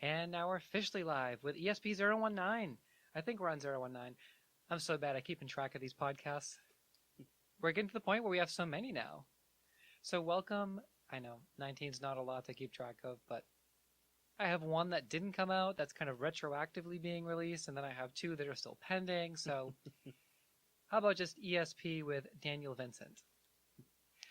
And now we're officially live with ESP 019. I think we're on 019. I'm so bad at keeping track of these podcasts. We're getting to the point where we have so many now. So welcome. I know 19 is not a lot to keep track of, but I have one that didn't come out that's kind of retroactively being released, and then I have two that are still pending. So how about just ESP with Daniel Vincent?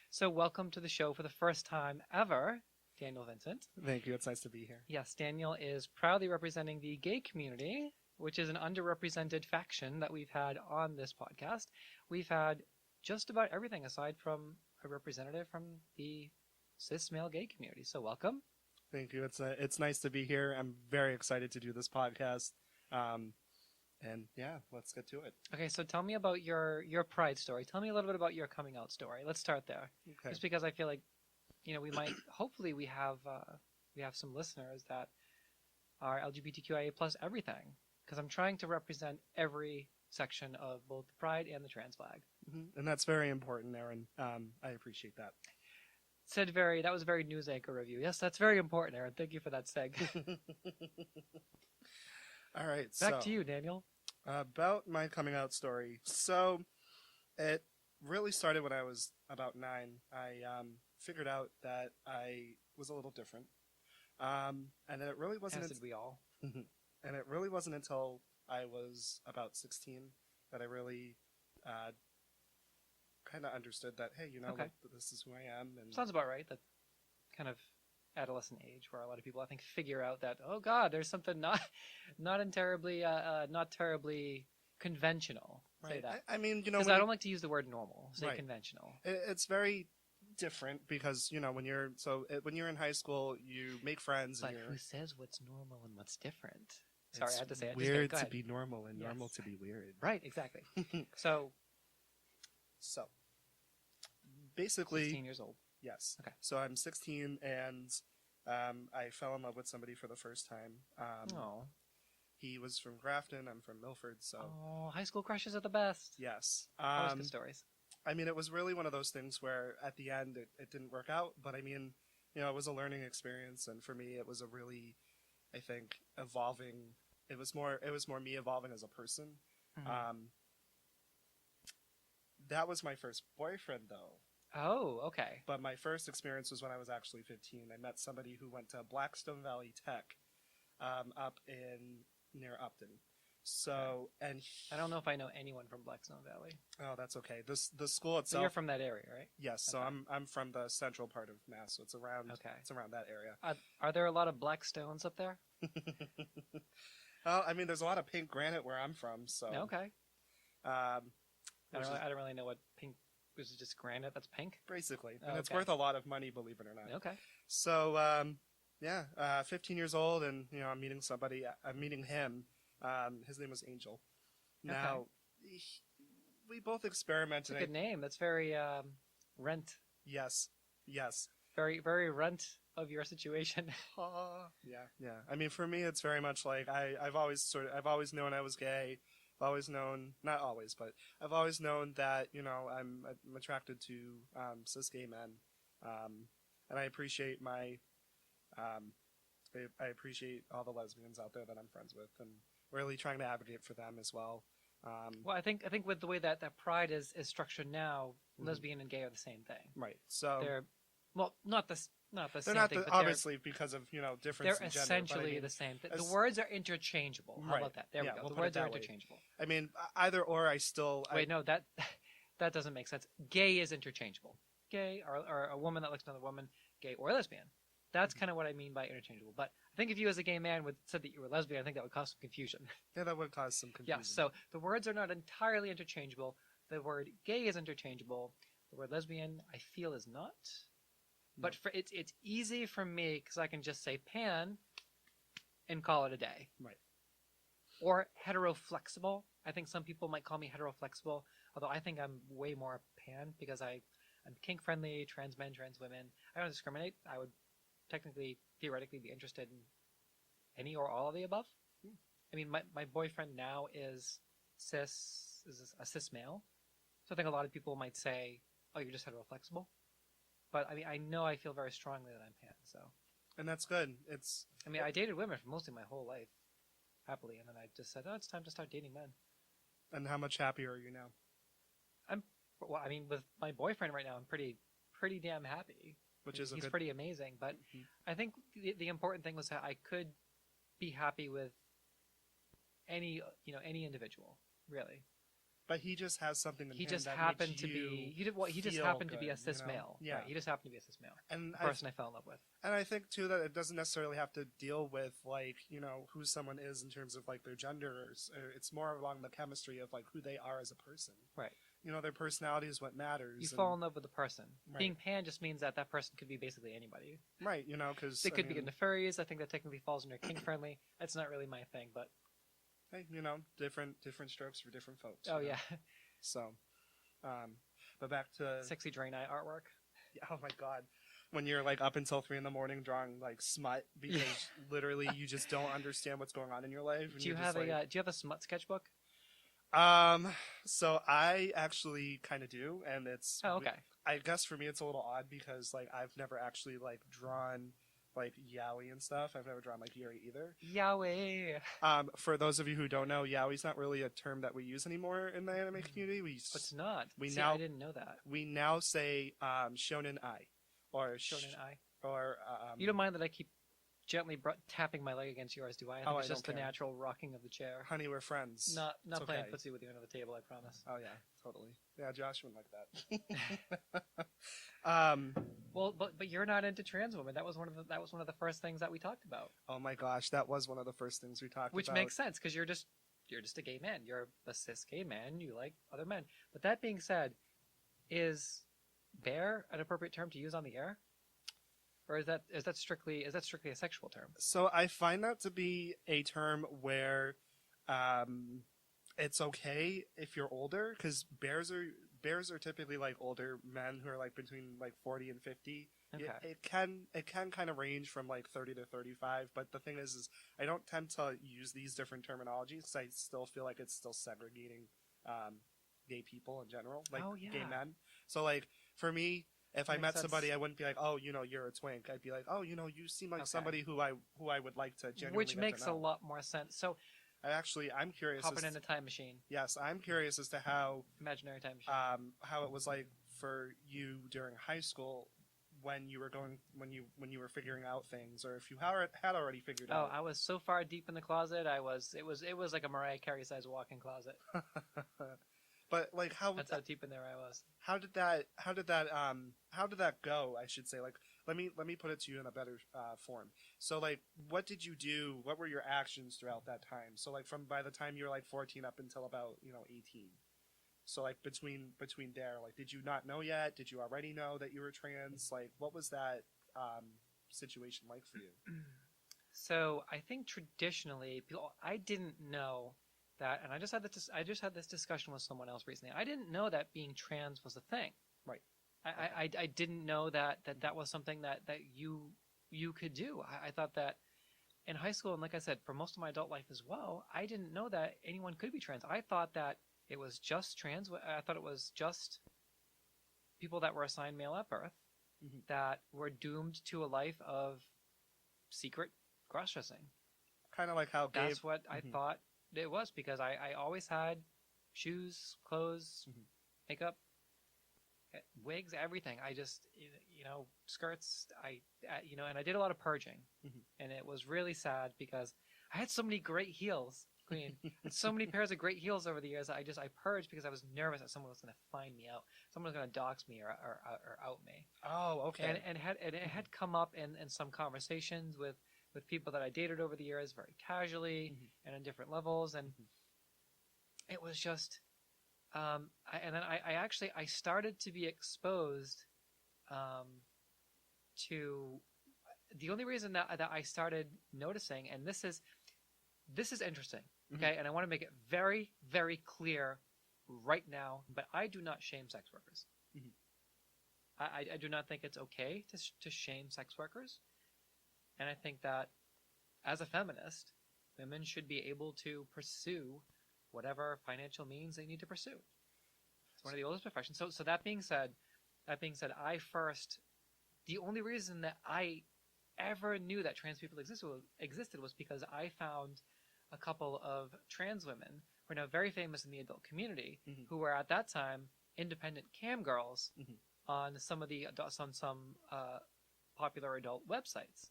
So welcome to the show for the first time ever, Daniel Vincent. Thank you. It's nice to be here. Yes, Daniel is proudly representing the gay community, which is an underrepresented faction that we've had on this podcast. We've had just about everything aside from a representative from the cis male gay community. So welcome. Thank you. It's nice to be here. I'm very excited to do this podcast. And yeah, let's get to it. Okay, so tell me about your pride story. Tell me a little bit about your coming out story. Let's start there. Okay. Just because I feel like, we might, hopefully we have some listeners that are LGBTQIA plus everything. Because I'm trying to represent every section of both the pride and the trans flag. Mm-hmm. And that's very important, Eryn. I appreciate that. That was a very news anchor review. Yes, that's very important, Eryn. Thank you for that seg. All right. Back to you, Daniel. About my coming out story. So it really started when I was about 9. I figured out that I was a little different. And it really wasn't... As did we all. And it really wasn't until I was about 16 that I really kind of understood that, hey, okay. This is who I am. And sounds about right. That kind of adolescent age where a lot of people, I think, figure out that, oh God, there's something not terribly conventional. Right. Say that. I mean, because I don't like to use the word normal. Say right. Conventional. It's very different because when you're in high school, you make friends. But and who says what's normal and what's different? Sorry, I had to say it. Weird to be normal and normal to be weird. Right, exactly. So basically, 16 years old. Yes. Okay. So I'm 16 and I fell in love with somebody for the first time. He was from Grafton. I'm from Milford. So high school crushes are the best. Yes. Always good stories. I mean, it was really one of those things where at the end it didn't work out, but I mean, it was a learning experience, and for me, it was a really, I think, evolving. It was more me evolving as a person. Mm-hmm. That was my first boyfriend, though. Oh, okay. But my first experience was when I was actually 15. I met somebody who went to Blackstone Valley Tech, up near Upton. So, and I don't know if I know anyone from Blackstone Valley. Oh, that's okay. The school itself. So you're from that area, right? Yes. So okay. I'm from the central part of Mass. So it's around. Okay. It's around that area. Are there a lot of Blackstones up there? Well, I mean, there's a lot of pink granite where I'm from. So okay. I don't really know what pink. Is it just granite that's pink? Basically, and it's worth a lot of money, believe it or not. Okay. So 15 years old, and I'm meeting somebody. I'm meeting him. His name was Angel. Okay. Now, we both experimented. That's a good name. That's very Rent. Yes. Very, very Rent of your situation. Yeah. I mean, for me, it's very much like I've always known I was gay. I've always known, not always, but I've always known that I'm attracted to cis gay men, and I appreciate I appreciate all the lesbians out there that I'm friends with, and really trying to advocate for them as well. Well, I think with the way that pride is structured now, lesbian and gay are the same thing. Right. So they're not the they're same not thing. obviously because of difference. They're in gender, essentially the same. The words are interchangeable. How about that? There we go. We'll the words are way. interchangeable. I mean, either or. No, that doesn't make sense. Gay is interchangeable. Gay or a woman that looks to another woman, gay or lesbian. That's kind of what I mean by interchangeable. But I think if you as a gay man said that you were lesbian, I think that would cause some confusion. Yeah, that would cause some confusion. Yes, so the words are not entirely interchangeable. The word gay is interchangeable. The word lesbian, I feel, is not. No. But it's easy for me because I can just say pan and call it a day. Right. Or heteroflexible. I think some people might call me heteroflexible, although I think I'm way more pan because I'm kink friendly, trans men, trans women. I don't discriminate. I would theoretically be interested in any or all of the above. I mean, my boyfriend now is a cis male. So I think a lot of people might say, oh, you're just heteroflexible. But I mean, I feel very strongly that I'm pan, so. And that's good. I mean, I dated women for mostly my whole life, happily, and then I just said, "Oh, it's time to start dating men." And how much happier are you now? Well, I mean, with my boyfriend right now, I'm pretty damn happy. Which is he's pretty amazing. But I think the important thing was that I could be happy with any individual, really. But he just has something in He him just that happened makes to you be he just feel happened to be a good, cis male. Yeah. Right? He just happened to be a cis male. And The person I fell in love with. And I think too that it doesn't necessarily have to deal with like, you know, who someone is in terms of like their gender. It's more along the chemistry of like who they are as a person. Right. You know, their personality is what matters. You fall in love with a person. Right. Being pan just means that person could be basically anybody. Right, you know, because They could be into furries. I think that technically falls under kink friendly. That's not really my thing, but hey, you know, different strokes for different folks. oh you know? yeah, So, but back to sexy drain eye artwork. oh my god, when you're like up until 3 a.m. drawing like smut because literally you just don't understand what's going on in your life. And Do you have do you have a smut sketchbook? So I actually kind of do, and it's Oh, okay. I guess for me it's a little odd because like I've never actually like drawn like yaoi and stuff. I've never drawn like yuri either. Yaoi. For those of you who don't know, yaoi's not really a term that we use anymore in the anime community. It's not. See, I didn't know that. We now say shonen ai or Shonen eye. or You don't mind that I keep gently tapping my leg against yours, do I? I think Oh, it's I just don't the care. natural rocking of the chair. honey, we're friends. Not It's playing okay. footsie with you under the table, I promise. Oh yeah, totally. Yeah, Josh wouldn't like that. Well, but you're not into trans women. That was one of the first things that we talked about. Oh my gosh, that was one of the first things we talked Which about. makes sense because you're just a gay man. You're a cis gay man. You like other men. But that being said, is bear an appropriate term to use on the air? Or is that strictly a sexual term? So I find that to be a term where it's okay if you're older, because bears are typically like older men who are like between like 40 and 50. Okay. It can kind of range from like 30 to 35, but the thing is I don't tend to use these different terminologies because I still feel like it's still segregating gay people in general, like Oh, yeah. gay men. So like for me, if I Makes met sense. somebody, I wouldn't be like, oh, you know, you're a twink. I'd be like, oh, you know, you seem like Okay. somebody who I would like to genuinely Which get to makes a know. lot more sense. So I'm curious. hopping in a time machine, Yes, I'm curious as to how imaginary time machine. how it was like for you during high school when you were figuring out things, or if you had already figured Oh, out. I was so far deep in the closet. It was like a Mariah Carey size walk-in closet. But like That's how deep in there I was. how did that go? I should say, like, let me put it to you in a better form. So like, what did you do? What were your actions throughout that time? So like by the time you were like 14 up until about 18. So like between there, like, did you not know yet? Did you already know that you were trans? Like, what was that situation like for you? So I think traditionally, I didn't know that, and I just had this discussion with someone else recently. I didn't know that being trans was a thing. Right. I didn't know that was something that you could do. I thought that in high school, and like I said, for most of my adult life as well, I didn't know that anyone could be trans. I thought that it was just trans. I thought it was just people that were assigned male at birth Mhm. that were doomed to a life of secret cross-dressing. Kind of like how gay. That's what I Mhm. thought it was, because I always had shoes, clothes, Mhm. makeup, wigs, everything. I just, skirts. And I did a lot of purging, Mhm. and it was really sad because I had so many great heels, Queen. And so many pairs of great heels over the years. I purged because I was nervous that someone was going to find me out. Someone was going to dox me or out me. Oh, okay. And it had come up in some conversations with people that I dated over the years, very casually Mhm. and on different levels, and it was just, I started to be exposed to the only reason that I started noticing, and this is interesting, okay, and I want to make it very, very clear right now, but I do not shame sex workers. Mhm. I do not think it's okay to shame sex workers. And I think that as a feminist, women should be able to pursue whatever financial means they need to pursue. It's one of the oldest professions. So that being said, the only reason that I ever knew that trans people existed was because I found a couple of trans women who are now very famous in the adult community, who were at that time independent cam girls on some popular adult websites.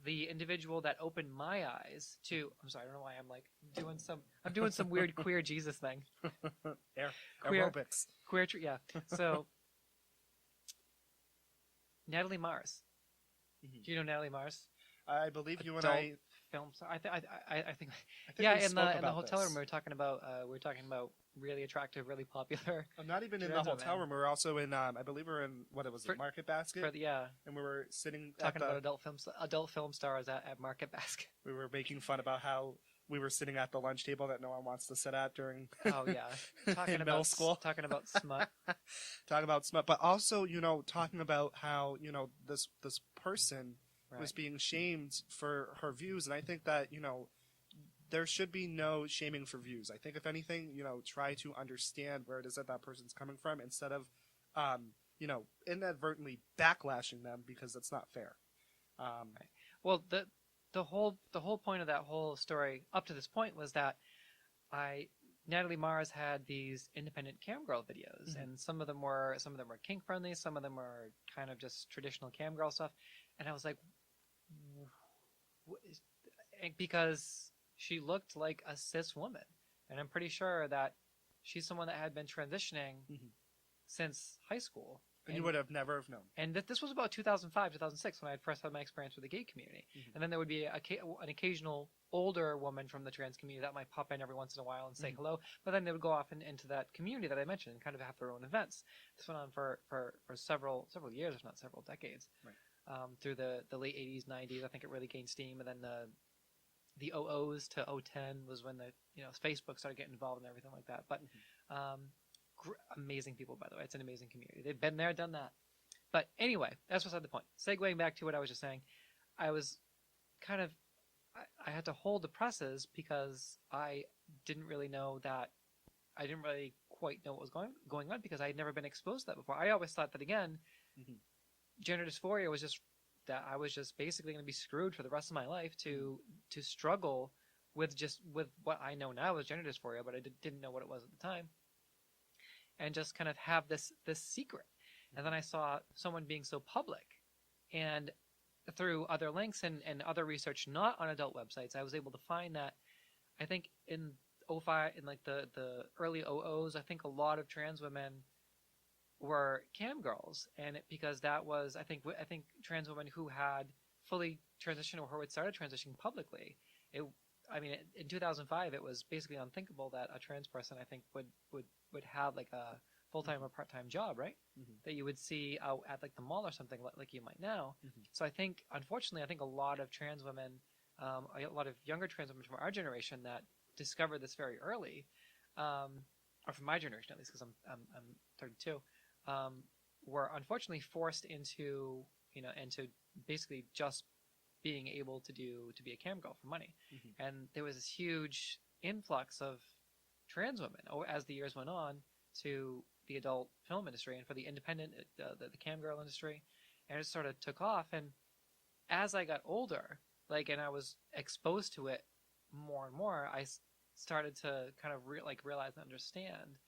The individual that opened my eyes to, I'm sorry, I don't know why I'm doing some weird queer Jesus thing. Aerobics. Yeah. So Natalie Mars. Do you know Natalie Mars? I believe you and Adult I film star. I think we in spoke the about hotel this. room we were talking about really attractive, really popular. I'm not even in the trans hotel women. room. We were also in, I believe we were in, Market Basket? And we were sitting talking about adult film stars at Market Basket. We were making fun about how we were sitting at the lunch table that no one wants to sit at during Oh yeah, in middle school. Talking about smut. Talking about smut, but also, talking about how, this person was being shamed for her views. And I think that, there should be no shaming for views. I think if anything, try to understand where it is that person's coming from instead of, inadvertently backlashing them, because that's not fair. Right. Well, the whole point of that whole story up to this point was that Natalie Mars had these independent cam girl videos, and some of them were kink friendly, some of them were kind of just traditional cam girl stuff, and I was like, because she looked like a cis woman, and I'm pretty sure that she's someone that had been transitioning since high school. And you would have never have known. And this was about 2005, 2006 when I first had my experience with the gay community. And then there would be an occasional older woman from the trans community that might pop in every once in a while and say hello, but then they would go off into that community that I mentioned and kind of have their own events. This went on for several years, if not several decades. Right. Through the late 80s, 90s, I think it really gained steam, and then the 00s to 010 was when Facebook started getting involved and everything like that. But amazing people, by the way. It's an amazing community. They've been there, done that. But anyway, that's beside the point. Segueing back to what I was just saying, I was kind of I had to hold the presses because I didn't really know that. I didn't really quite know what was going on because I had never been exposed to that before. I always thought that, again, gender dysphoria was just that I was just basically going to be screwed for the rest of my life to struggle with what I know now as gender dysphoria, but I didn't know what it was at the time, and just kind of have this secret. And then I saw someone being so public, and through other links and other research not on adult websites, I was able to find that I think in 05, in like the early 00s, I think a lot of trans women were cam girls, and because that was I think trans women who had fully transitioned or who had started transitioning publicly. In 2005, it was basically unthinkable that a trans person, I think, would have like a full-time or part-time job, right? That you would see out at like the mall or something like you might now. So I think, unfortunately, a lot of trans women, a lot of younger trans women from our generation that discovered this very early, or from my generation at least, because I'm 32, were unfortunately forced into basically just being able to be a cam girl for money. And there was this huge influx of trans women as the years went on to the adult film industry and for the independent the cam girl industry, and it sort of took off. And as I got older, and I was exposed to it more and more, I started to kind of realize and understand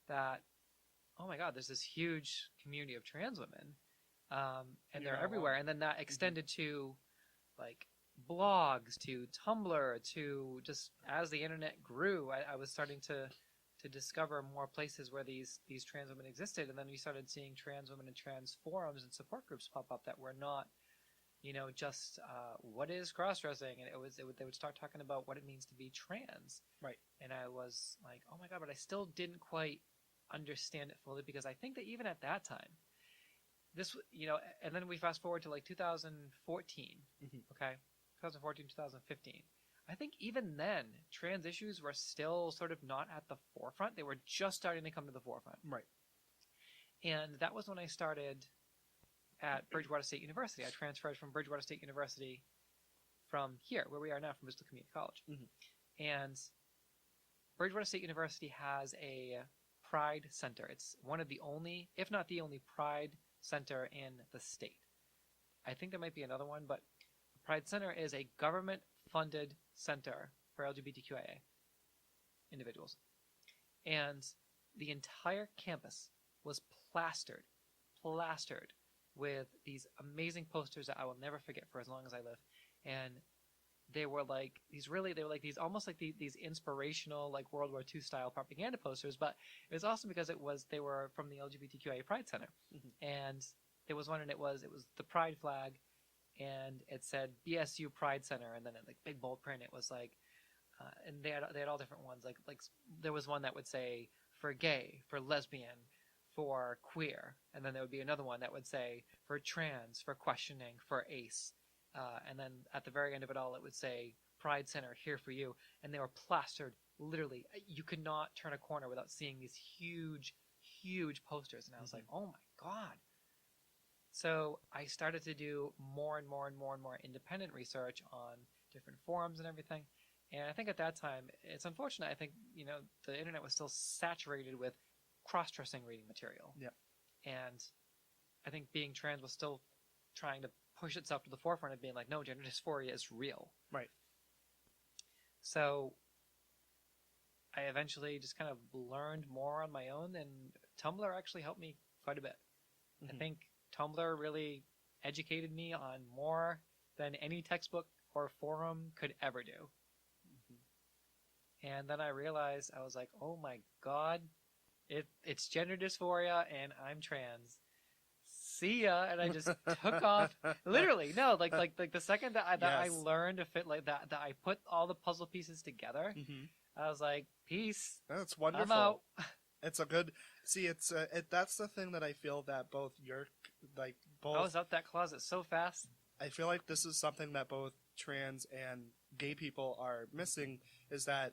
that, oh my God, there's this huge community of trans women, and they're everywhere. And then that extended to blogs, to Tumblr, to just as the internet grew, I was starting to discover more places where these trans women existed. And then we started seeing trans women and trans forums and support groups pop up that were not, just what is cross-dressing, and they would start talking about what it means to be trans. Right. And I was like, oh my God, but I still didn't quite understand it fully, because I think that even at that time, this, and then we fast forward to 2014, okay, 2014, 2015. I think even then, trans issues were still sort of not at the forefront. They were just starting to come to the forefront. Right. And that was when I started at Bridgewater State University. I transferred from Bridgewater State University from here, where we are now, from Bristol Community College. And Bridgewater State University has a Pride Center. It's one of the only, if not the only, Pride Center in the state. I think there might be another one, but Pride Center is a government-funded center for LGBTQIA individuals. And the entire campus was plastered with these amazing posters that I will never forget for as long as I live. And they were like these almost like these inspirational, like World War II style propaganda posters, but it was awesome because they were from the LGBTQIA Pride Center. Mm-hmm. And there was one, and it was the pride flag, and it said BSU Pride Center, and then in like big bold print it was like and they had all different ones, like there was one that would say for gay, for lesbian, for queer, and then there would be another one that would say for trans, for questioning, for ace, and then at the very end of it all it would say Pride Center, here for you. And they were plastered, literally you could not turn a corner without seeing these huge posters, and I was like, oh my god. So I started to do more and more independent research on different forums and everything. And I think at that time, it's unfortunate, I think, the internet was still saturated with cross-dressing reading material. Yeah. And I think being trans was still trying to push itself to the forefront of being like, no, gender dysphoria is real. Right. So I eventually just kind of learned more on my own, and Tumblr actually helped me quite a bit. Mm-hmm. I think Tumblr really educated me on more than any textbook or forum could ever do. And then I realized, I was like, oh my god, it's gender dysphoria and I'm trans. See ya. And I just took off. Literally, no, like the second that I learned to fit like that I put all the puzzle pieces together, I was like, peace. That's wonderful. I'm out. It's a good, see, that's the thing that I feel that both I was out that closet so fast. I feel like this is something that both trans and gay people are missing, is that,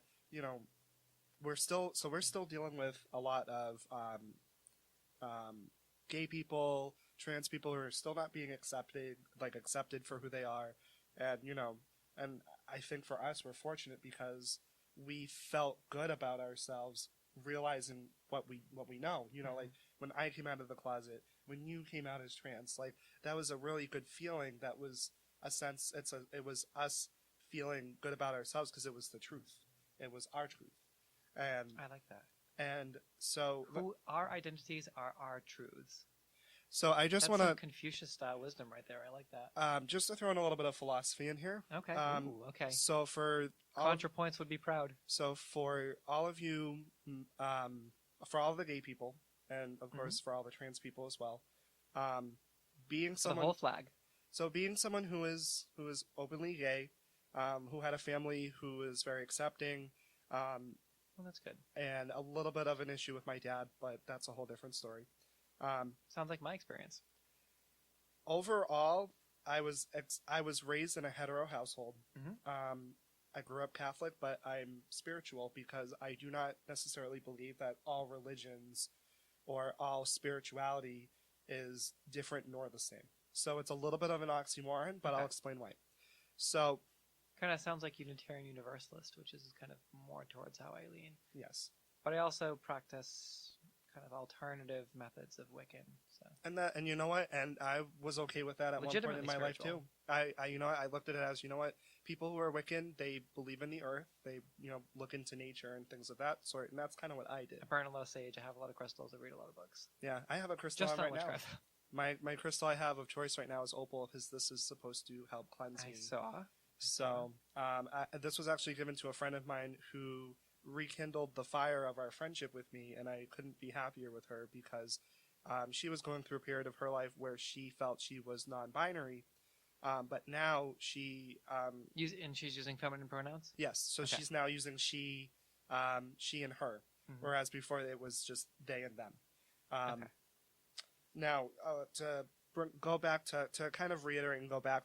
we're still dealing with a lot of gay people, trans people who are still not being accepted for who they are. And, and I think for us, we're fortunate because we felt good about ourselves, realizing what we know. Like when I came out of the closet, when you came out as trans, like that was a really good feeling. That was a sense. It was us feeling good about ourselves because it was the truth. It was our truth. And I like that. And so our identities are our truths. So I just want to Confucius style wisdom right there. I like that. Just to throw in a little bit of philosophy in here. Okay. Okay. So for ContraPoints would be proud. So for all of you, for all of the gay people, and of course for all the trans people as well, being someone, the whole flag. So being someone who is openly gay, who had a family who is very accepting. Well, that's good. And a little bit of an issue with my dad, but that's a whole different story. Sounds like my experience. Overall, I was raised in a hetero household. I grew up Catholic, but I'm spiritual because I do not necessarily believe that all religions or all spirituality is different nor the same. So it's a little bit of an oxymoron, but I'll explain why. So, kind of sounds like Unitarian Universalist, which is kind of more towards how I lean. Yes. But I also practice kind of alternative methods of Wiccan. So. And you know what? And I was okay with that at one point in my life too. I looked at it as, people who are Wiccan, they believe in the earth. They, look into nature and things of that sort. And that's kind of what I did. I burn a lot of sage. I have a lot of crystals. I read a lot of books. Yeah, I have a crystal Just on right now. My crystal I have of choice right now is opal because this is supposed to help cleanse me. So this was actually given to a friend of mine who rekindled the fire of our friendship with me, and I couldn't be happier with her because she was going through a period of her life where she felt she was non-binary, but now she... and she's using feminine pronouns? Yes, so she's now using she and her, whereas before it was just they and them. Now, to go back to kind of reiterate and go back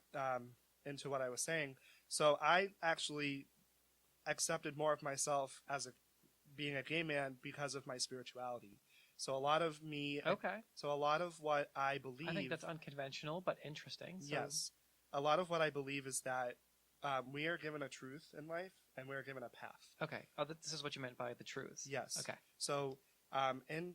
into what I was saying, so I actually accepted more of myself as being a gay man because of my spirituality. So a lot of me... So a lot of what I believe... I think that's unconventional, but interesting. So. Yes. A lot of what I believe is that we are given a truth in life, and we are given a path. Okay. Oh, this is what you meant by the truths. Yes. Okay. So in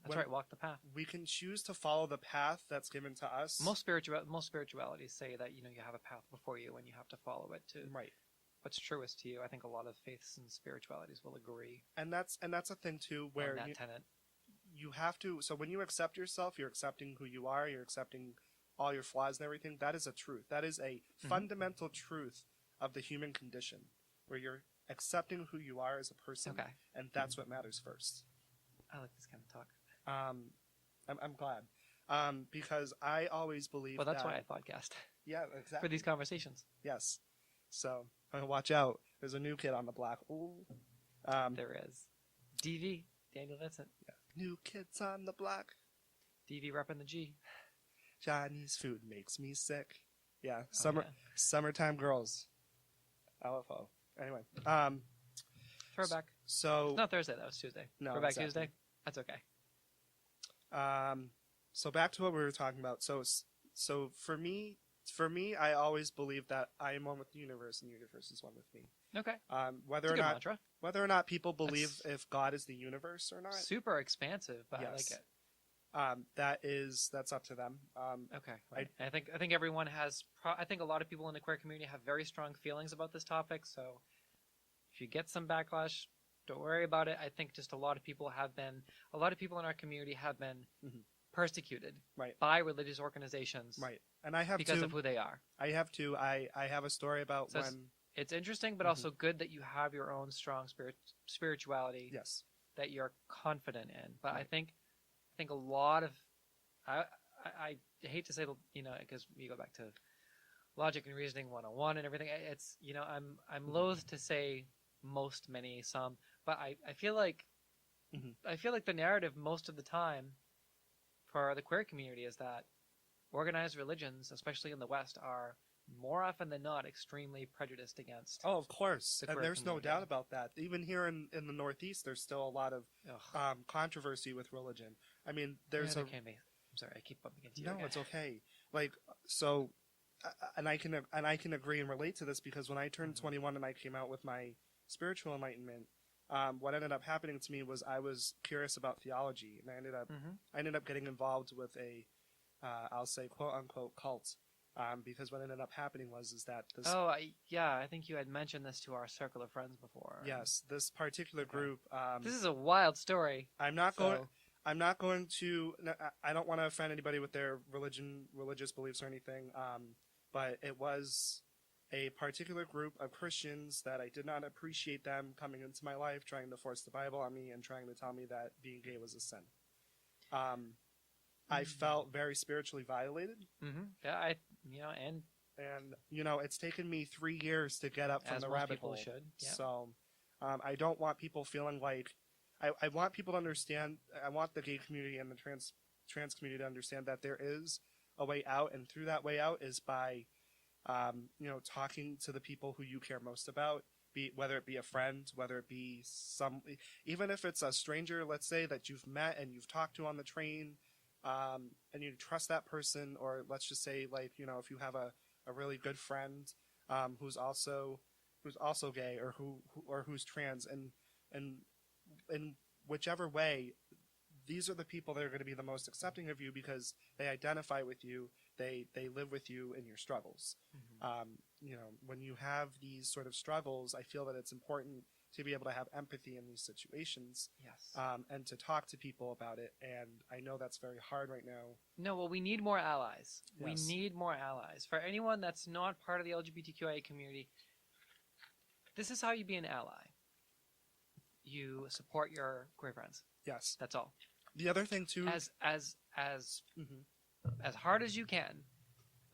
That's right. Walk the path. We can choose to follow the path that's given to us. Most spiritualities say that you have a path before you and you have to follow it to right. what's truest to you. I think a lot of faiths and spiritualities will agree. And that's a thing too, where on that tenet. You have to. So when you accept yourself, you're accepting who you are. You're accepting all your flaws and everything. That is a truth. That is a fundamental truth of the human condition, where you're accepting who you are as a person, and that's what matters first. I like this kind of talk. I'm glad, because I always believe. Well, that's why I podcast. Yeah, exactly. For these conversations. Yes. So watch out. There's a new kid on the block. Ooh. There is. DV, Daniel Vincent. Yeah. New kids on the block. DV repping the G. Chinese food makes me sick. Yeah. Summertime girls. LFO. Anyway. Throwback. So it's not Thursday, that was Tuesday. No, Throwback exactly. Tuesday. That's okay. So back to what we were talking about. So for me, I always believe that I am one with the universe, and the universe is one with me. Okay. Whether or not people believe if God is the universe or not. Super expansive, but yes. I like it. That's up to them. Okay. Right. I think everyone has. I think a lot of people in the queer community have very strong feelings about this topic. So if you get some backlash, don't worry about it. I think just a lot of people in our community have been persecuted by religious organizations, and I have because of who they are. I have a story about so when it's interesting, but also good that you have your own strong spirituality. Yes, that you're confident in. But I think a lot of I hate to say because you go back to logic and reasoning 101 and everything. It's I'm loath to say most, many, some, but I feel like the narrative most of the time for the queer community is that organized religions, especially in the West, are more often than not extremely prejudiced against. Oh, of course, and there's community. No doubt about that. Even here in the Northeast, there's still a lot of controversy with religion. I mean, there's there can be. I'm sorry, I keep bumping into you. No, it's okay. And I can agree and relate to this, because when I turned 21 and I came out with my spiritual enlightenment, what ended up happening to me was I was curious about theology, and I ended up getting involved with a I'll say quote unquote cult, because what ended up happening was that this. Oh, I think you had mentioned this to our circle of friends before. Yes, this particular group. This is a wild story. I'm not going to. I don't want to offend anybody with their religious beliefs or anything. But it was a particular group of Christians that I did not appreciate them coming into my life, trying to force the Bible on me and trying to tell me that being gay was a sin. I felt very spiritually violated. Mm-hmm. Yeah, and it's taken me 3 years to get up from the rabbit hole. Should. Yeah. So I don't want people feeling like I want people to understand. I want the gay community and the trans community to understand that there is a way out, and through that way out is by talking to the people who you care most about, whether it be a friend, whether it be even if it's a stranger, let's say, that you've met and you've talked to on the train, and you trust that person, or let's just say, if you have a really good friend who's also gay, or who's trans, and in whichever way, these are the people that are going to be the most accepting of you, because they identify with you, they live with you in your struggles. When you have these sort of struggles, I feel that it's important to be able to have empathy in these situations. Yes. And to talk to people about it. And I know that's very hard right now. No, well, we need more allies. Yes. We need more allies. For anyone that's not part of the LGBTQIA community, this is how you be an ally. You support your queer friends. Yes. That's all. The other thing too, as hard as you can,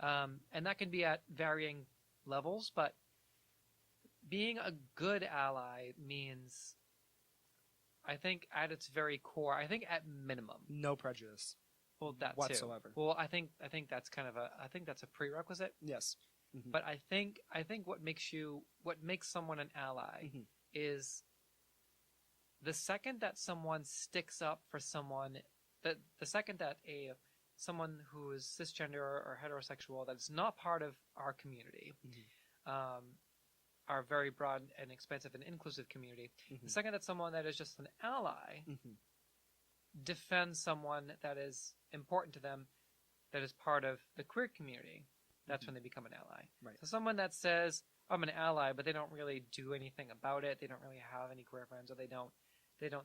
and that can be at varying levels, but being a good ally means, I think at its very core, I think at minimum, no prejudice. Well, that whatsoever. Too. Well, I think that's kind of I think that's a prerequisite. Yes. But I think what makes someone an ally is the second that someone sticks up for someone, the second that someone who is cisgender or heterosexual that's not part of our community, our very broad and expansive and inclusive community, the second that someone that is just an ally defend someone that is important to them, that is part of the queer community, that's when they become an ally. Right. So someone that says, I'm an ally, but they don't really do anything about it, they don't really have any queer friends, or they don't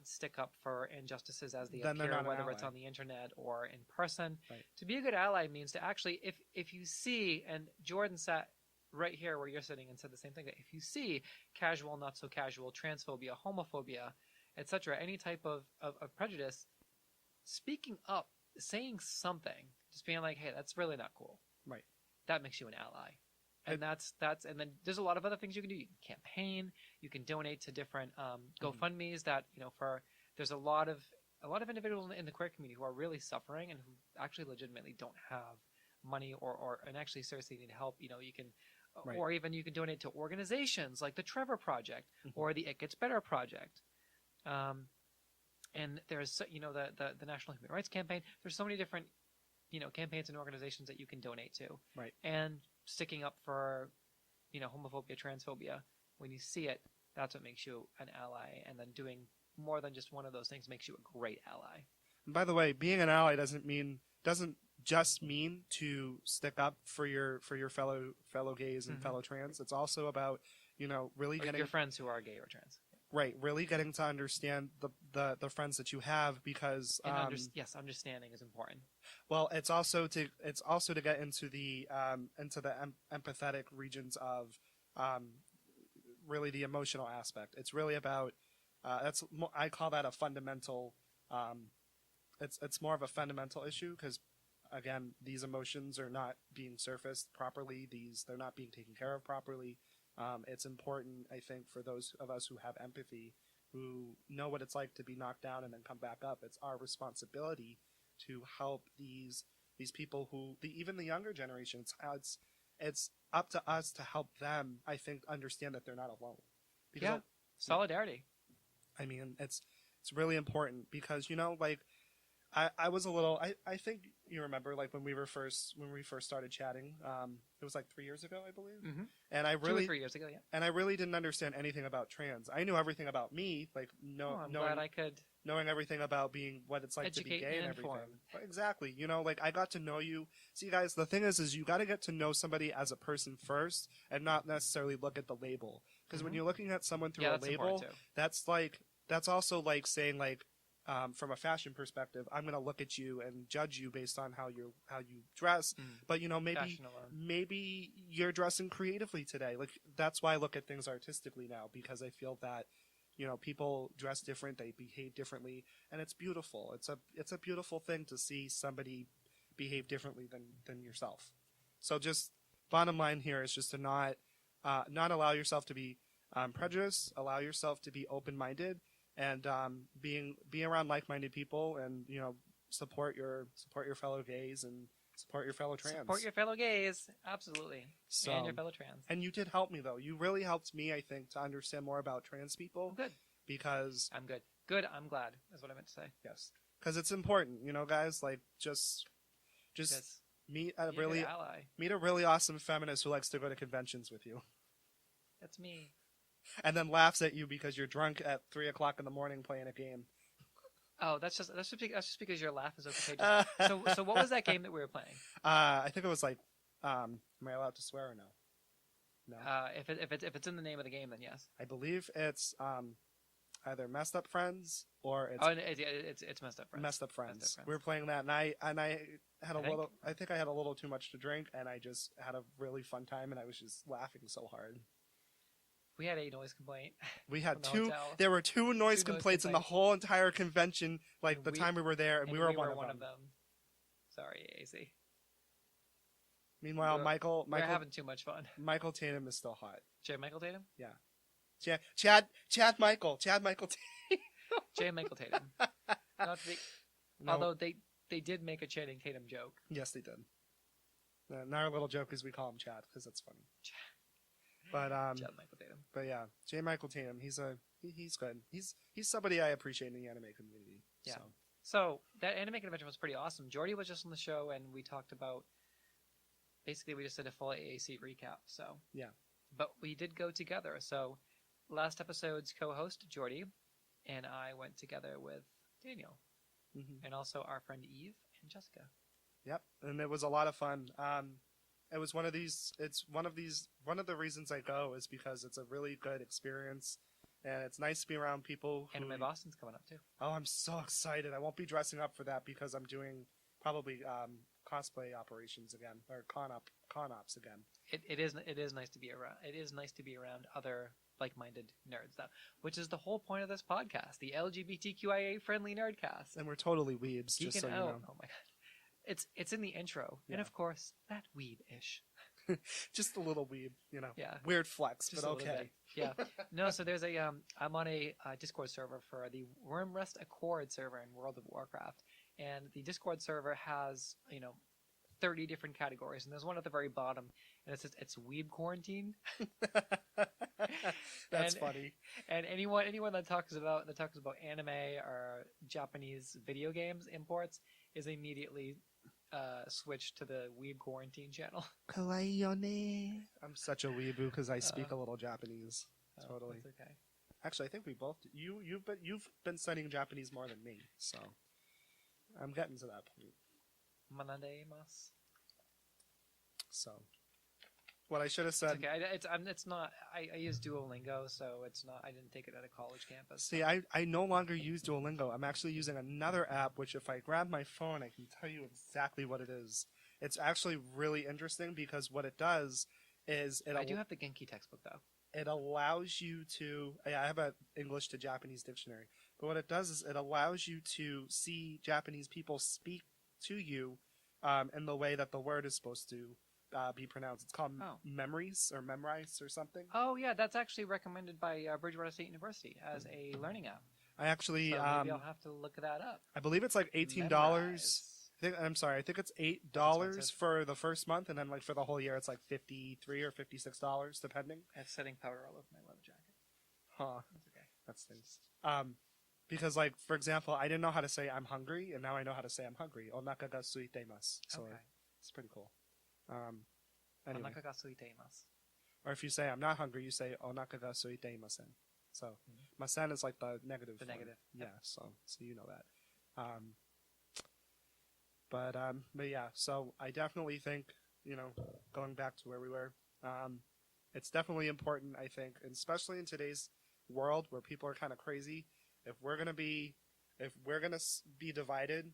stick up for injustices as they Then they're appear, not an whether it's ally. on the internet or in person. Right. To be a good ally means to actually, if you see, and Jordan sat right here where you're sitting and said the same thing, that if you see casual, not so casual, transphobia, homophobia, etc., any type of prejudice, speaking up, saying something, just being like, hey, that's really not cool. Right. That makes you an ally. And and then there's a lot of other things you can do. You can campaign, you can donate to different GoFundMes that, there's a lot of individuals in the queer community who are really suffering and who actually legitimately don't have money and actually seriously need help. You can, Right. or even you can donate to organizations like the Trevor Project or the It Gets Better Project. And there's, the National Human Rights Campaign. There's so many different, campaigns and organizations that you can donate to. Right. And sticking up for, homophobia, transphobia, when you see it, that's what makes you an ally. And then doing more than just one of those things makes you a great ally. And by the way, being an ally doesn't just mean to stick up for your fellow gays and fellow trans. It's also about, really Or getting your friends who are gay or trans. Right, really getting to understand the friends that you have, because yes, understanding is important. well, it's also to get into the empathetic regions of really the emotional aspect. It's really about I call that a fundamental. It's more of a fundamental issue, because again, these emotions are not being surfaced properly. They're not being taken care of properly. It's important, I think, for those of us who have empathy, who know what it's like to be knocked down and then come back up. It's our responsibility to help these people even the younger generation. It's up to us to help them, I think, understand that they're not alone. Because Solidarity. I mean, it's really important, because I was a little. I think you remember, like, when we first started chatting. It was like 3 years ago, I believe. Mm-hmm. And I 2 or 3 years ago, yeah. And I really didn't understand anything about trans. I knew everything about me, like glad I could knowing everything about being what it's like to be gay and everything. But exactly, like, I got to know you. See, guys, the thing is you got to get to know somebody as a person first, and not necessarily look at the label. Because when you're looking at someone through a label, that's also like saying, like, from a fashion perspective, I'm going to look at you and judge you based on how you dress. But maybe you're dressing creatively today. Like, that's why I look at things artistically now, because I feel that people dress different, they behave differently, and it's beautiful. It's a beautiful thing to see somebody behave differently than yourself. So just bottom line here is just to not allow yourself to be prejudiced, allow yourself to be open-minded. And being around like-minded people, and support your fellow gays and support your fellow trans. Support your fellow gays, absolutely, and your fellow trans. And you did help me, though. You really helped me, I think, to understand more about trans people. Good. Because I'm good. Good. I'm glad. Is what I meant to say. Yes, because it's important, guys. Like, just meet a really awesome feminist who likes to go to conventions with you. That's me. And then laughs at you because you're drunk at 3 o'clock in the morning playing a game. Oh, that's just because your laugh is so contagious. So what was that game that we were playing? I think it was like, am I allowed to swear or no? No. If it's in the name of the game, then yes. I believe it's either Messed Up Friends or it's Messed Up Friends. Messed Up Friends. We were playing that, and I had I think I had a little too much to drink, and I just had a really fun time, and I was just laughing so hard. We had a noise complaint. We had two. There were two noise complaints in the whole entire convention. Like the time we were there, and we were one of them. Sorry, AC. Meanwhile, Michael, we're having too much fun. Michael Tatum is still hot. Michael Tatum? Yeah. Chad Michael Tatum. Michael Tatum. Although they did make a Channing Tatum joke. Yes, they did. And our little joke is we call him Chad because that's funny. But Chad Michael Tatum. But yeah, J. Michael Tatum, he's good. He's somebody I appreciate in the anime community. Yeah. So that anime convention was pretty awesome. Jordy was just on the show, and we talked about. Basically, we just did a full AAC recap. So yeah. But we did go together. So last episode's co-host Jordy and I went together with Daniel. and also our friend Eve and Jessica. Yep, and it was a lot of fun. It was one of these. It's one of the reasons I go is because it's a really good experience, and it's nice to be around people. Anime Boston's coming up too. Oh, I'm so excited! I won't be dressing up for that because I'm doing probably cosplay operations again or con ops again. It is nice to be around. It is nice to be around other like-minded nerds, though, which is the whole point of this podcast, the LGBTQIA friendly nerdcast. And we're totally weebs, Geeking just so you out. know. Oh my god, it's in the intro, and Yeah. of course that weeb-ish. Just a little weeb, you know. Yeah. Weird flex, Just but a little okay. bit. Yeah. No, so there's I'm on a Discord server for the Wormrest Accord server in World of Warcraft, and the Discord server has 30 different categories, and there's one at the very bottom, and it says it's weeb quarantine. That's And- funny. And anyone that talks about anime or Japanese video games imports is immediately switched to the weeb quarantine channel. Kawaii. I'm such a weeboo because I speak a little Japanese. Oh, Totally. that's okay. Actually, I think we both. You've been studying Japanese more than me, so I'm getting to that point. Manadeimasu. So, what I should have It's said. okay. It's not. I use Duolingo, so it's not. I didn't take it at a college campus. See, I no longer use Duolingo. I'm actually using another app, which if I grab my phone, I can tell you exactly what it is. It's actually really interesting because what it does is I do have the Genki textbook though. it allows you to. I have an English to Japanese dictionary, but what it does is it allows you to see Japanese people speak to you in the way that the word is supposed to be pronounced. It's called memories or memrise or something. Oh yeah, that's actually recommended by Bridgewater State University as a learning app. I actually, So maybe I'll have to look that up. I believe it's like $18. Memrise. I think it's $8 expensive. for the first month, and then like for the whole year, it's like $53 or $56 depending. It's setting powder all over my leather jacket. Huh? That's okay. That's things. Because like for example, I didn't know how to say I'm hungry, and now I know how to say I'm hungry. Onaka ga suitemasu. So Okay. it's pretty cool. Anyway. Onaka ga suiteimasu. Or if you say I'm not hungry, you say onaka ga suiteimasen. So masen is like the negative. The form. negative. Yeah. So you know that. But yeah. So I definitely think going back to where we were, it's definitely important. I think, and especially in today's world where people are kind of crazy, if we're gonna be divided,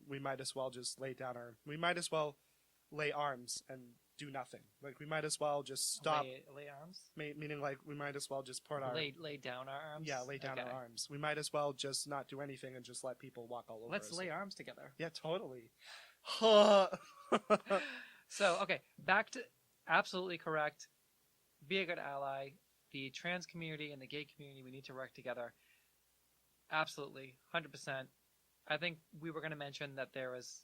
we might as well just lay arms and do nothing. Like we might as well just stop. Lay arms. Meaning, like we might as well just put our Lay down our arms. yeah, lay down Okay. our arms. We might as well just not do anything and just let people walk all over Let's us. lay arms together. Yeah, totally. So, okay, back to absolutely correct. Be a good ally. The trans community and the gay community, we need to work together. Absolutely, 100%. I think we were going to mention that there was,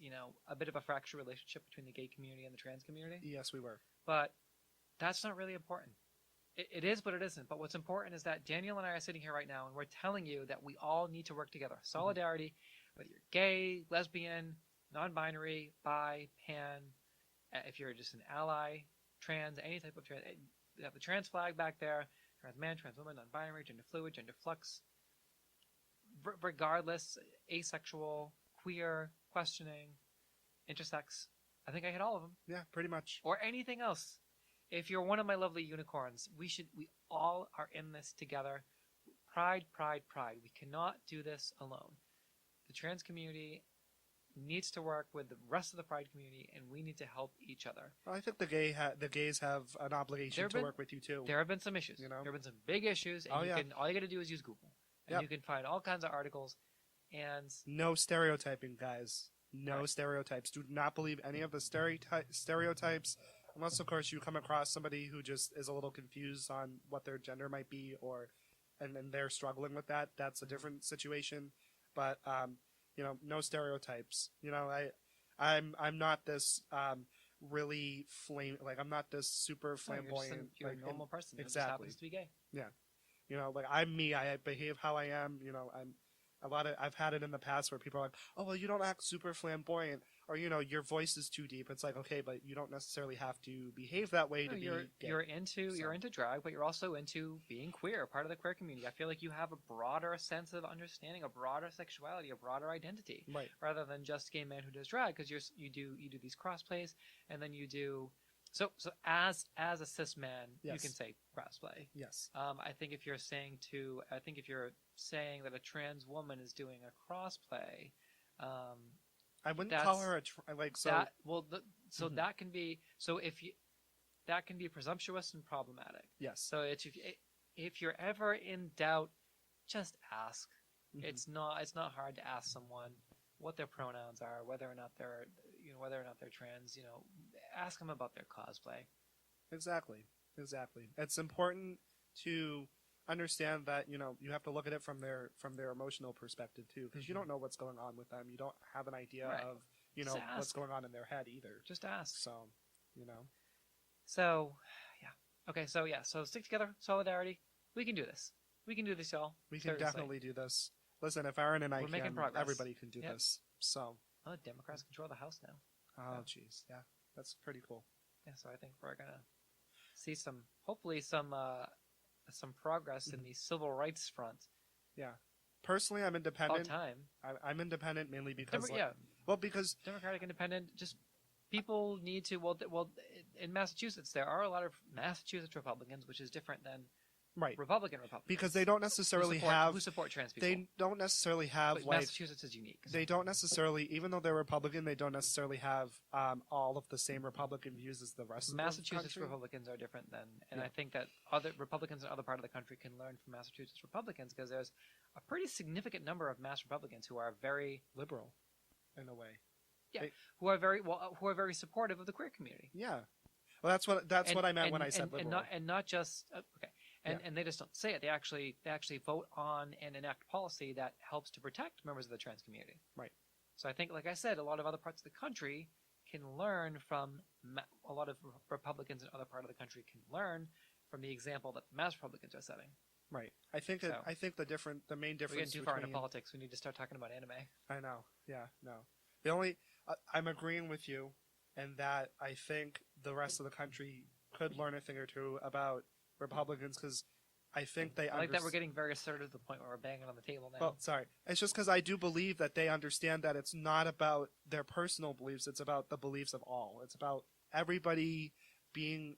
a bit of a fractured relationship between the gay community and the trans community, Yes, we were. but that's not really important. It is, but it isn't. But what's important is that Daniel and I are sitting here right now, and we're telling you that we all need to work together. Solidarity, whether you're gay, lesbian, non-binary, bi, pan, if you're just an ally, trans, any type of trans. We have the trans flag back there, trans man, trans woman, non-binary, gender fluid, gender flux. Regardless, asexual, queer, questioning, intersex. I think I hit all of them. Yeah, pretty much. Or anything else. If you're one of my lovely unicorns, we all are in this together. Pride, pride, pride. We cannot do this alone. The trans community needs to work with the rest of the pride community, and we need to help each other. Well, I think the gays have an obligation to work with you too. There have been some issues. There have been some big issues, and all you got to do is use Google. And you can find all kinds of articles. And no stereotyping, guys. No stereotypes. Do not believe any of the stereotypes, unless, of course, you come across somebody who just is a little confused on what their gender might be, and they're struggling with that. That's a different situation. But no stereotypes. I'm not this really I'm not this super flamboyant. You're a normal person. Exactly. Who just happens to be gay. Yeah. I'm me. I behave how I am. I've had it in the past where people are like, oh, well, you don't act super flamboyant, or, you know, your voice is too deep. It's like, okay, but you don't necessarily have to behave that way to be gay. You're into drag, but you're also into being queer, part of the queer community. I feel like you have a broader sense of understanding, a broader sexuality, a broader identity, Right. rather than just gay man who does drag. Because you do these crossplays, and then you do so as a cis man, Yes. you can say crossplay. Yes. I think if you're saying that a trans woman is doing a crossplay, I wouldn't call her that can be that can be presumptuous and problematic. Yes. So if you're ever in doubt, just ask. Mhm. It's not hard to ask someone what their pronouns are, whether or not they're trans. You know, ask them about their cosplay. Exactly. It's important to understand that, you know, you have to look at it from their emotional perspective too, because you don't know what's going on with them. You don't have an idea Right. of, you know, what's going on in their head either. Just ask. So, you know. So, yeah. Okay. So yeah. So stick together. Solidarity. We can do this. We can do this, y'all. We can Seriously. definitely do this. Listen, if Eryn and I We're making can, progress. everybody can do Yep. this. So. Oh, Democrats control the House now. Oh, jeez. Yeah. That's pretty cool. Yeah. So I think we're gonna see hopefully some progress in the civil rights front. Yeah. Personally, I'm About independent. time. I'm independent mainly because, because Democratic independent. Just people need to. Well, in Massachusetts, there are a lot of Massachusetts Republicans, which is different than right, Republicans because they don't necessarily who support trans people. They don't necessarily have but like Massachusetts is unique. they don't necessarily, even though they're Republican, they don't necessarily have all of the same Republican views as the rest of the Massachusetts country. Republicans are different than, and Yeah. I think that other Republicans in other part of the country can learn from Massachusetts Republicans, because there's a pretty significant number of Mass Republicans who are very liberal, in a way. who are very supportive of the queer community. Yeah. Well, that's what I meant when I said liberal. And not just okay. And they just don't say it. They actually vote on and enact policy that helps to protect members of the trans community. Right. So I think, like I said, a lot of other parts of the country can learn from a lot of Republicans in other part of the country can learn from the example that the Mass Republicans are setting. Right. I think the main We're difference. getting too far into politics. We need to start talking about anime. I know. Yeah. No. The only I'm agreeing with you, in that I think the rest of the country could learn a thing or two about Republicans, because I think they. I like that we're getting very assertive to the point where we're banging on the table now. Well, sorry. It's just because I do believe that they understand that it's not about their personal beliefs. It's about the beliefs of all. It's about everybody being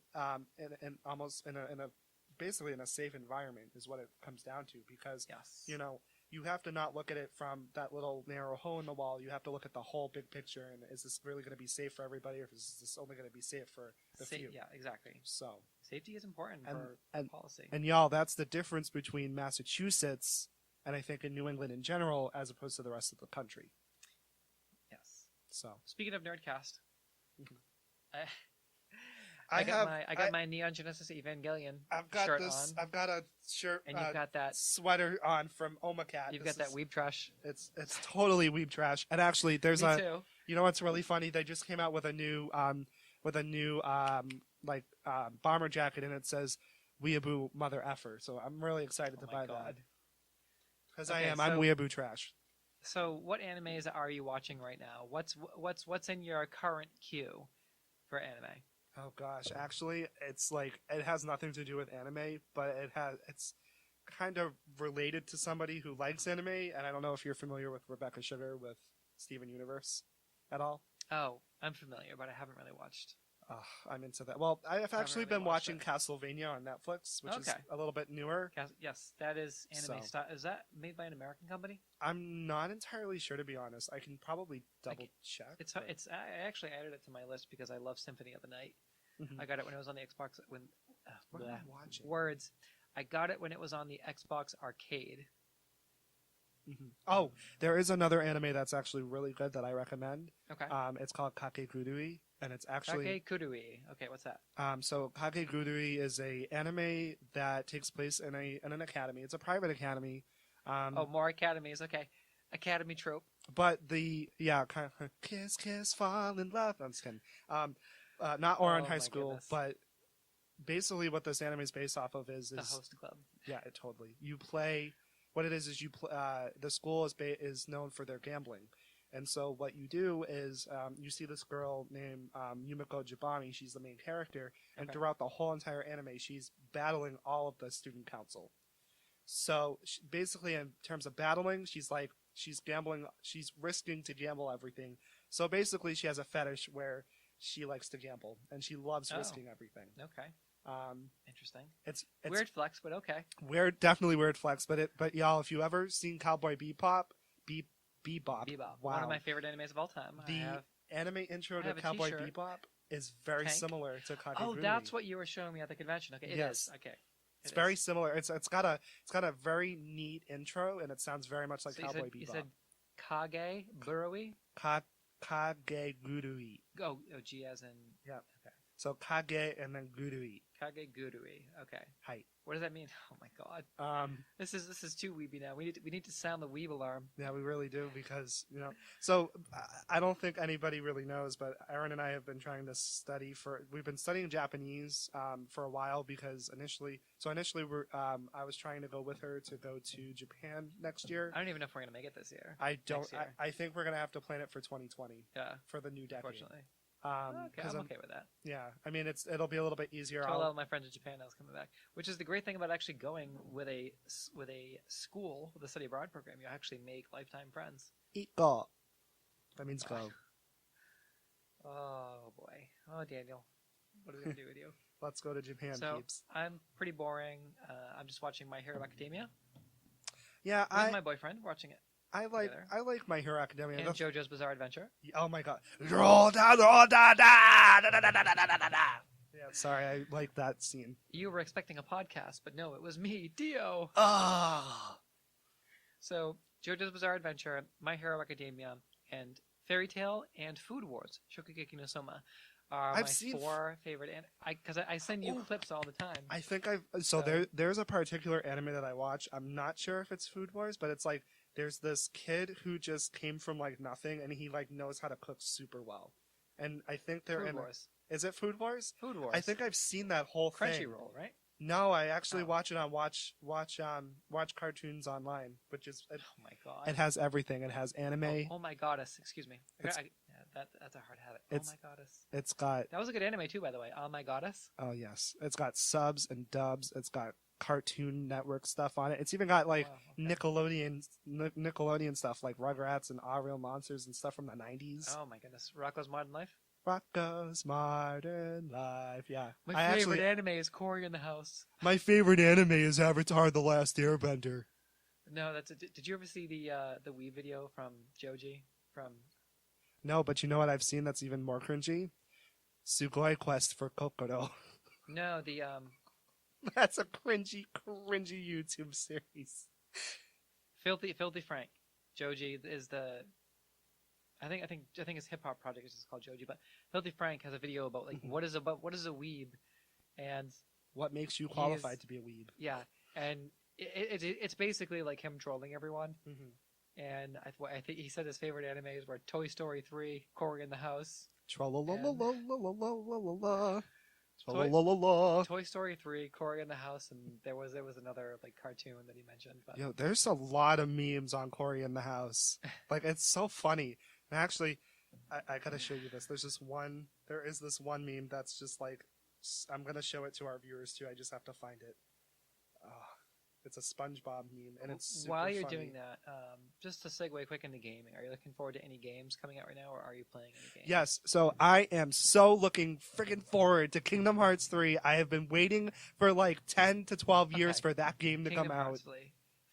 basically in a safe environment is what it comes down to. Because yes. you know, you have to not look at it from that little narrow hole in the wall. You have to look at the whole big picture. And is this really going to be safe for everybody, or is this only going to be safe for the few? Yeah, exactly. So safety is important for policy. And y'all, that's the difference between Massachusetts and I think in New England in general, as opposed to the rest of the country. Yes. So speaking of Nerdcast, Mhm. I got my Neon Genesis Evangelion shirt on. I've got a shirt, and you've got that sweater on from Omacat. You've got that weeb trash. It's totally weeb trash. And actually, there's Me too. You know what's really funny? They just came out with a new bomber jacket, and it says "Weeaboo Mother Effer." So I'm really excited to buy that. Because I'm weeaboo trash. So what animes are you watching right now? What's in your current queue for anime? Oh gosh, actually, it's like it has nothing to do with anime, but it's kind of related to somebody who likes anime, and I don't know if you're familiar with Rebecca Sugar with Steven Universe at all. Oh, I'm familiar, but I haven't really watched. I'm into that. Well, I've actually been watching Castlevania on Netflix, which is a little bit newer. Yes, that is anime style. Is that made by an American company? I'm not entirely sure, to be honest. I can probably double check. I actually added it to my list because I love Symphony of the Night. Mm-hmm. I got it when it was on the Xbox. What am I watching? Words. I got it when it was on the Xbox Arcade. Mm-hmm. Oh, there is another anime that's actually really good that I recommend. Okay. It's called Kakegurui, and it's actually Kakegurui. Okay, what's that? So Kakegurui is a anime that takes place in an academy. It's a private academy. More academies. Okay, academy trope. But kind of kiss, kiss, fall in love. I'm just kidding. Not Ouran High School, goodness. but basically what this anime is based off of is the host club. Yeah, totally. You play what it is the school is known for their gambling. And so what you do is you see this girl named Yumiko Jibami. She's the main character. And throughout the whole entire anime, she's battling all of the student council. So basically, in terms of battling, she's gambling. She's risking to gamble everything. So basically, she has a fetish where she likes to gamble. And she loves risking everything. Okay. Interesting. It's weird flex, but okay. Definitely weird flex. But y'all, if you ever seen Cowboy Bebop, Bebop. Wow. One of my favorite animes of all time. Anime intro to Cowboy Bebop is very similar to Kage Oh, Gurui. that's what you were showing me at the convention. Okay, it is. Okay. It's very similar. It's got a very neat intro, and it sounds very much like Cowboy Bebop. You said Kage Gurui? Kage Gurui. Oh, G as in... Yeah. Okay. So Kage and then Gurui. Kage Gurui. Okay. Hi. What does that mean? Oh my god. This is too weeby now. We need to sound the weeb alarm. Yeah, we really do because So I don't think anybody really knows, but Eryn and I have been trying to we've been studying Japanese for a while because initially I was trying to go with her to go to Japan next year. I don't even know if we're gonna make it this year. I think we're gonna have to plan it for 2020. Yeah. For the new decade. Unfortunately. I'm okay with that. Yeah, I mean it'll be a little bit easier. A lot of my friends in Japan now is coming back, which is the great thing about actually going with a school with a study abroad program. You actually make lifetime friends. Go. That means go. Oh boy. Oh Daniel, what are we gonna do with you? Let's go to Japan, peeps. I'm pretty boring. I'm just watching My Hero Academia. Yeah, with my boyfriend watching it. I like My Hero Academia. And JoJo's Bizarre Adventure. Oh my god. Yeah, sorry, I like that scene. You were expecting a podcast, but no, it was me, Dio. So, JoJo's Bizarre Adventure, My Hero Academia, and Fairy Tail and Food Wars, Shokugeki no Soma, are my four favorite. Because I send you clips all the time. I think there's a particular anime that I watch. I'm not sure if it's Food Wars, but it's like there's this kid who just came from like nothing and he like knows how to cook super well. And I think they're Food Wars. Is it Food Wars? Food Wars. I think I've seen that whole thing. Crunchyroll, right? No, I actually watch it on watch cartoons online, which is oh my god. It has everything. It has anime. Oh my goddess, excuse me. That's a hard habit. Oh my goddess. It's got That was a good anime too, by the way. Oh my goddess. Oh yes. It's got subs and dubs. It's got Cartoon Network stuff on it. It's even got like Nickelodeon stuff like Rugrats and All Real Monsters and stuff from the 90s. Oh my goodness. Rocko's Modern Life? Rocko's Modern Life. Yeah. My favorite anime is Cory in the House. My favorite anime is Avatar: The Last Airbender. No, did you ever see the Wii video from Joji from No, but you know what I've seen that's even more cringy? Sugoi Quest for Kokoro. No, the That's a cringy YouTube series. Filthy Frank. Joji is the I think his hip hop project is just called Joji, but Filthy Frank has a video about like what is a weeb, and what makes you qualified to be a weeb. Yeah, and it's basically like him trolling everyone. Mm-hmm. And I think he said his favorite animes were Toy Story 3, Cory in the House. Toy Story 3, Cory in the House, and there was another like cartoon that he mentioned. But... Yo, there's a lot of memes on Cory in the House. Like it's so funny. And actually, I gotta show you this. There is this one meme that's just like, I'm gonna show it to our viewers too. I just have to find it. It's a SpongeBob meme, and it's super While you're funny. doing that, just to segue quick into gaming, are you looking forward to any games coming out right now, or are you playing any games? Yes, so I am so looking freaking forward to Kingdom Hearts 3. I have been waiting for like 10 to 12 years for that game to come out.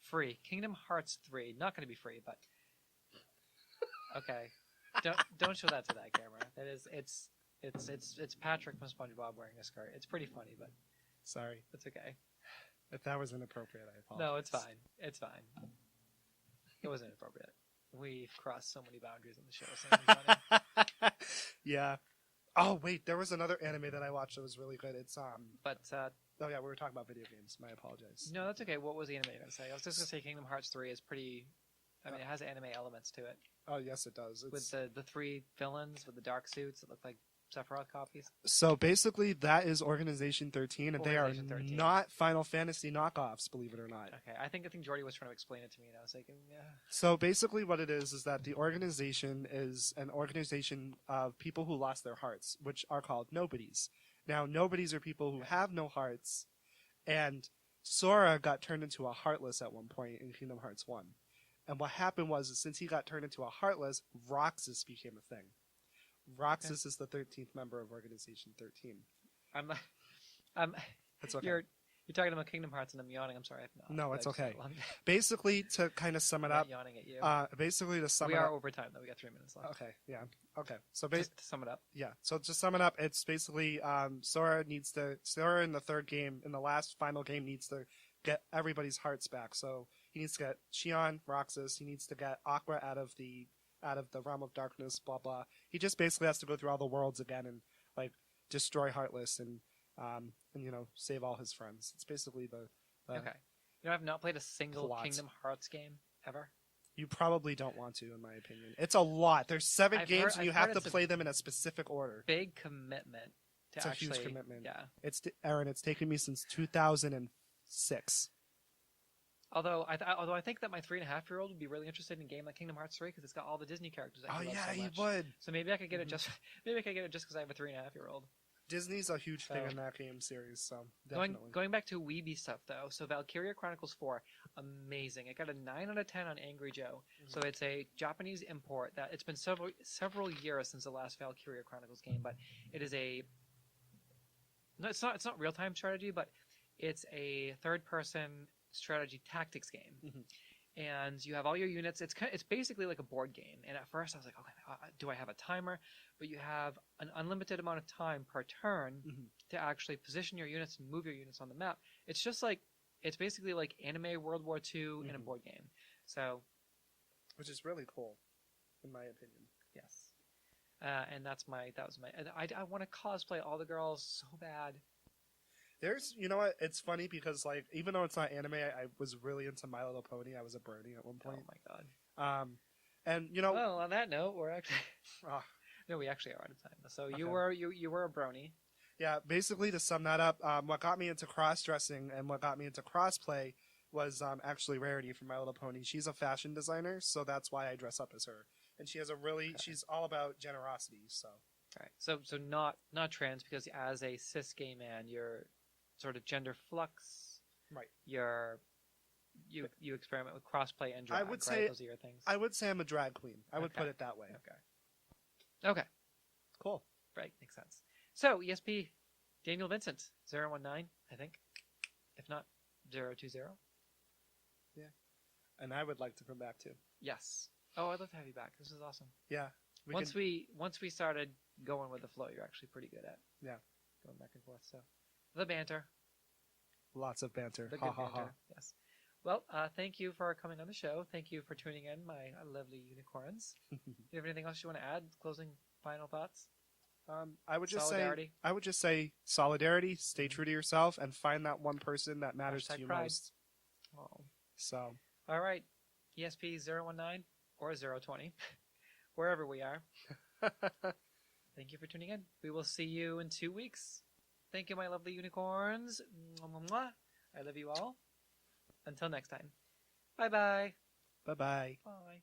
Free. Kingdom Hearts 3, not going to be free, but okay. Don't show that to that camera. That is, it's Patrick from SpongeBob wearing a skirt. It's pretty funny, but sorry, it's okay. If that was inappropriate, I apologize. No, it's fine. It's fine. It wasn't inappropriate. We've crossed so many boundaries on the show. So funny. Yeah. Oh wait, there was another anime that I watched that was really good. It's But oh yeah, we were talking about video games. My apologies. No, that's okay. What was the anime you were gonna say? I was just gonna say Kingdom Hearts 3 is pretty. I mean, it has anime elements to it. Oh yes, it does. With the three villains with the dark suits that look like Sephiroth copies. So basically, that is Organization 13, and they are Organization 13. not Final Fantasy knockoffs, believe it or not. Okay, I think Jordy was trying to explain it to me, and I was like, yeah. So basically, what it is that the organization is an organization of people who lost their hearts, which are called nobodies. Now, nobodies are people who have no hearts, and Sora got turned into a heartless at one point in Kingdom Hearts 1. And what happened was, since he got turned into a heartless, Roxas became a thing. Roxas is the 13th member of Organization 13. It's okay. You're talking about Kingdom Hearts, and I'm yawning. I'm sorry. No, it's okay. Basically, to kind of sum it up, yawning at you. basically to sum we it up, are over time though. We got 3 minutes left. Okay, yeah, okay. So Just to sum it up. yeah. So to sum it up, it's basically Sora in the third game, in the last final game, needs to get everybody's hearts back. So he needs to get Xion, Roxas. He needs to get Aqua out of the realm of darkness. Blah blah. He just basically has to go through all the worlds again and like destroy Heartless and save all his friends. It's basically the Okay. I've not played a single plot. Kingdom Hearts game ever. You probably don't want to, in my opinion. It's a lot. There's 7 games, and you have to play them in a specific order. Big commitment. It's a huge commitment. Yeah. Eryn, it's taken me since 2006. Although I think that my 3.5-year-old would be really interested in a game like Kingdom Hearts 3 because it's got all the Disney characters. That Oh he loves yeah, so he much. would. So maybe I could get it just because I have a 3.5-year-old. Disney's a huge thing in that game series, so definitely. Going back to weeb-y stuff though, so Valkyria Chronicles 4, amazing. It got a 9 out of 10 on Angry Joe. So it's a Japanese import that it's been several years since the last Valkyria Chronicles game, but it is it's not real time strategy, but it's a third person strategy tactics game. And you have all your units. It's basically like a board game. And at first I was like, okay, do I have a timer? But you have an unlimited amount of time per turn to actually position your units and move your units on the map. It's basically like anime World War II in a board game. So, which is really cool, in my opinion. Yes. And I want to cosplay all the girls so bad. You know what? It's funny because like even though it's not anime, I was really into My Little Pony. I was a brony at one point. Oh my god. And well, on that note, we're actually no, we actually are out of time. So okay. you were a brony. Yeah, basically to sum that up, what got me into cross dressing and what got me into crossplay was actually Rarity from My Little Pony. She's a fashion designer, so that's why I dress up as her. And she has she's all about generosity. So. All right. So not trans because as a cis gay man, you're sort of gender flux, right? You experiment with crossplay and drag. I would say those are your things. I would say I'm a drag queen. I would put it that way. Okay. Cool. Right, makes sense. So ESP, Daniel Vincent 019, I think, if not 020. Yeah, and I would like to come back too. Yes. Oh, I'd love to have you back. This is awesome. Yeah. Once we started going with the flow, you're actually pretty good at. Yeah. Going back and forth. So. The banter. Lots of banter. The good banter. Yes. Well, thank you for coming on the show. Thank you for tuning in, my lovely unicorns. Do you have anything else you want to add? Closing final thoughts? I would just say solidarity. Stay true to yourself and find that one person that matters to you most. Oh. So. All right. ESP 019 or 020, wherever we are. Thank you for tuning in. We will see you in 2 weeks. Thank you, my lovely unicorns. I love you all. Until next time. Bye-bye. Bye-bye. Bye.